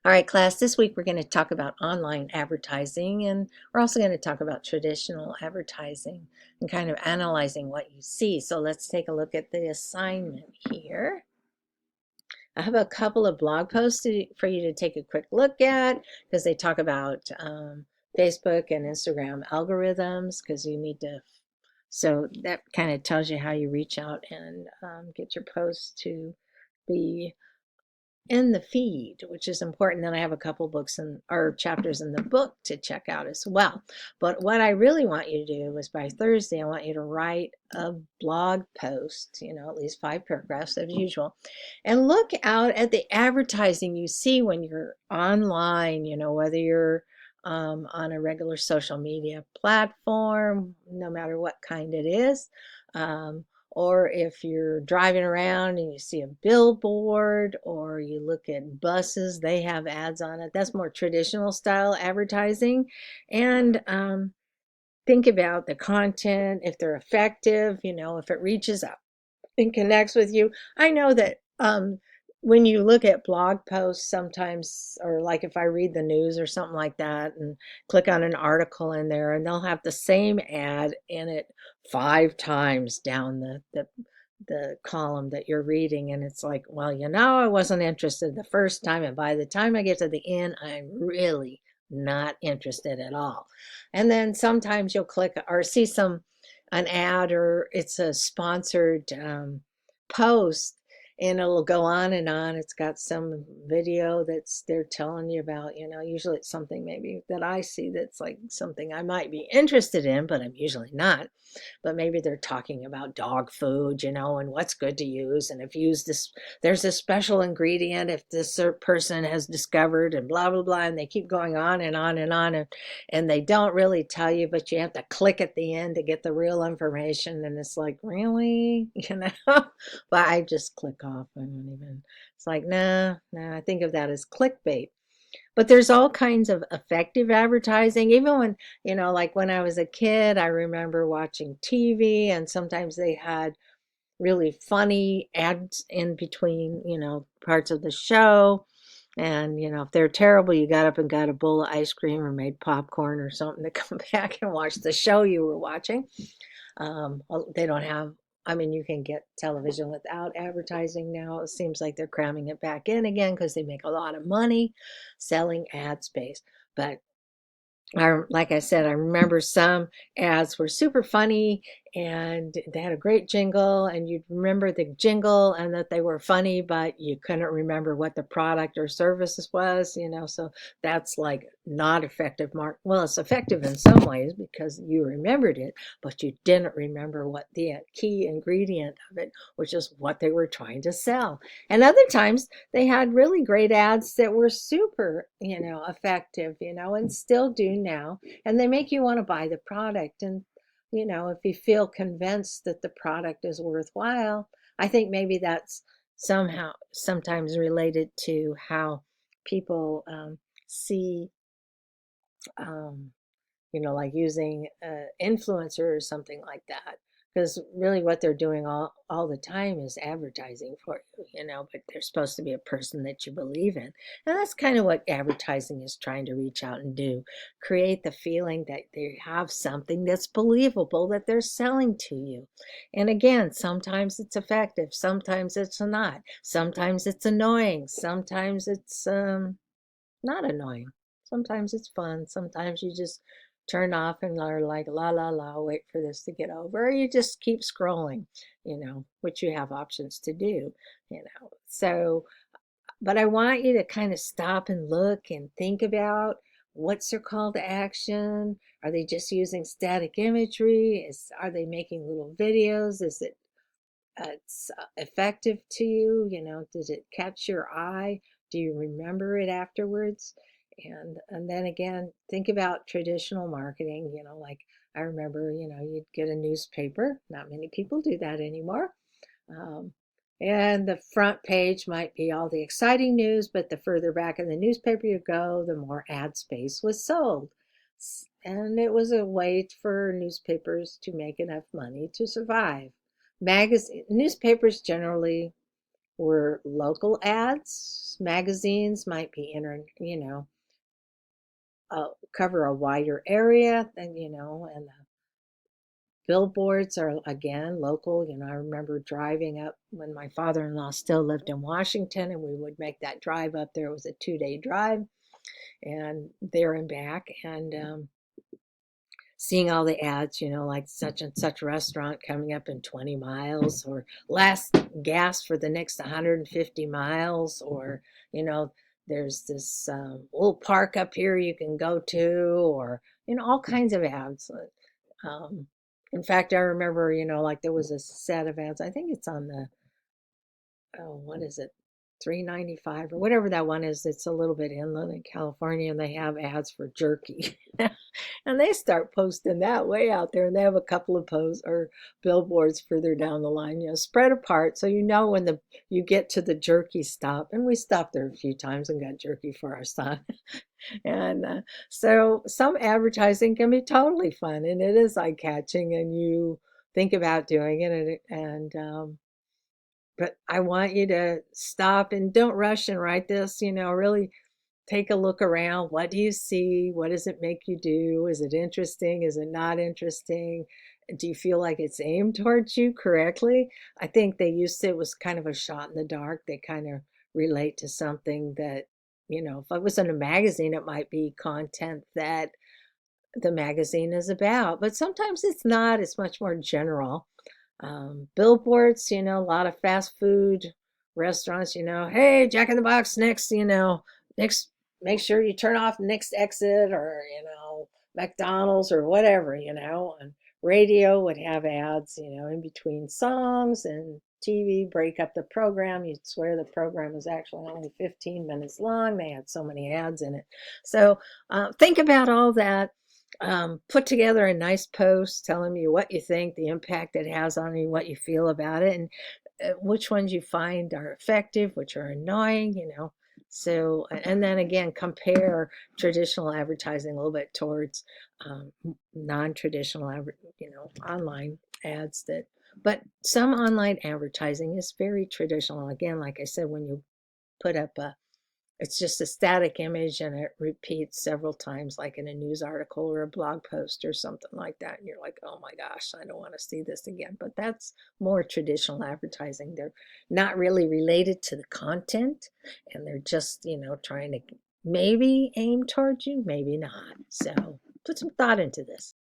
All right, class, this week we're going to talk about online advertising, and we're also going to talk about traditional advertising and kind of analyzing what you see. So let's take a look at the assignment here. I have a couple of blog posts for you to take a quick look at because they talk about Facebook and Instagram algorithms because you need to, so that kind of tells you how you reach out and get your posts to be in the feed, which is important. Then I have a couple books and or chapters in the book to check out as well. But what I really want you to do is by Thursday, I want you to write a blog post, at least 5 paragraphs as usual, and look out at the advertising you see when you're online, whether you're on a regular social media platform, no matter what kind it is. Or if you're driving around and you see a billboard or you look at buses, they have ads on it. That's more traditional style advertising. And think about the content, if they're effective, if it reaches out and connects with you. I know that when you look at blog posts sometimes, or like if I read the news or something like that and click on an article in there, and they'll have the same ad in it 5 times down the column that you're reading, and it's like, well, I wasn't interested the first time, and by the time I get to the end, I'm really not interested at all. And then sometimes you'll click or see an ad, or it's a sponsored post, and it'll go on and on. It's got some video that's they're telling you about, usually it's something maybe that I see that's like something I might be interested in, but I'm usually not. But maybe they're talking about dog food, and what's good to use. And if you use this, there's a special ingredient if this person has discovered, and blah, blah, blah. And they keep going on and on and on. And they don't really tell you, but you have to click at the end to get the real information. And it's like, really? But I just click off. I don't even, it's like, nah, I think of that as clickbait. But there's all kinds of effective advertising. Even when, like when I was a kid, I remember watching TV, and sometimes they had really funny ads in between, parts of the show. And, if they're terrible, you got up and got a bowl of ice cream or made popcorn or something to come back and watch the show you were watching. They don't have, I mean, you can get television without advertising now. It seems like they're cramming it back in again because they make a lot of money selling ad space. But like I said, I remember some ads were super funny and they had a great jingle, and you'd remember the jingle and that they were funny, but you couldn't remember what the product or services was, so that's like not effective well, it's effective in some ways because you remembered it, but you didn't remember what the key ingredient of it, which is what they were trying to sell. And other times they had really great ads that were super, effective, and still do now. And they make you want to buy the product. And, if you feel convinced that the product is worthwhile, I think maybe that's sometimes related to how people see, um, like using influencer or something like that. Because really what they're doing all the time is advertising for you, but they're supposed to be a person that you believe in. And that's kind of what advertising is trying to reach out and do. Create the feeling that they have something that's believable that they're selling to you. And again, sometimes it's effective, sometimes it's not. Sometimes it's annoying, sometimes it's not annoying. Sometimes it's fun. Sometimes you just turn off and are like, la, la, la, wait for this to get over. Or you just keep scrolling, which you have options to do, So, but I want you to kind of stop and look and think about what's their call to action. Are they just using static imagery? Are they making little videos? Is it it's effective to you? Did it catch your eye? Do you remember it afterwards? And then again, think about traditional marketing. Like I remember, you'd get a newspaper. Not many people do that anymore. Um, and the front page might be all the exciting news, but the further back in the newspaper you go, the more ad space was sold. And it was a way for newspapers to make enough money to survive. Newspapers generally were local ads. Magazines might be cover a wider area than, and billboards are again local. I remember driving up when my father-in-law still lived in Washington, and we would make that drive up there. It was a 2-day drive, and there and back, and seeing all the ads, like such and such restaurant coming up in 20 miles, or last gas for the next 150 miles, or, you know, there's this little park up here you can go to, or, all kinds of ads. Um, in fact, I remember, like there was a set of ads. I think it's on the, oh, what is it? 395 or whatever that one is. It's a little bit inland in California, and they have ads for jerky. And they start posting that way out there, and they have a couple of posts or billboards further down the line, spread apart. So when you get to the jerky stop, and we stopped there a few times and got jerky for our son. And so some advertising can be totally fun, and it is eye-catching, and you think about doing it, and but I want you to stop and don't rush and write this, really take a look around. What do you see? What does it make you do? Is it interesting? Is it not interesting? Do you feel like it's aimed towards you correctly? I think it was kind of a shot in the dark. They kind of relate to something that, if I was in a magazine, it might be content that the magazine is about, but sometimes it's not. It's much more general. Billboards, a lot of fast food restaurants, hey, Jack in the Box next, next, make sure you turn off the next exit, or, McDonald's or whatever, and radio would have ads, in between songs, and TV break up the program. You'd swear the program was actually only 15 minutes long. They had so many ads in it. So think about all that. Put together a nice post telling me what you think, the impact it has on you, what you feel about it, and which ones you find are effective, which are annoying, So, and then again, compare traditional advertising a little bit towards non-traditional, online ads but some online advertising is very traditional. Again, like I said, when you put up it's just a static image and it repeats several times, like in a news article or a blog post or something like that. And you're like, oh my gosh, I don't want to see this again. But that's more traditional advertising. They're not really related to the content, and they're just, trying to maybe aim towards you, maybe not. So put some thought into this.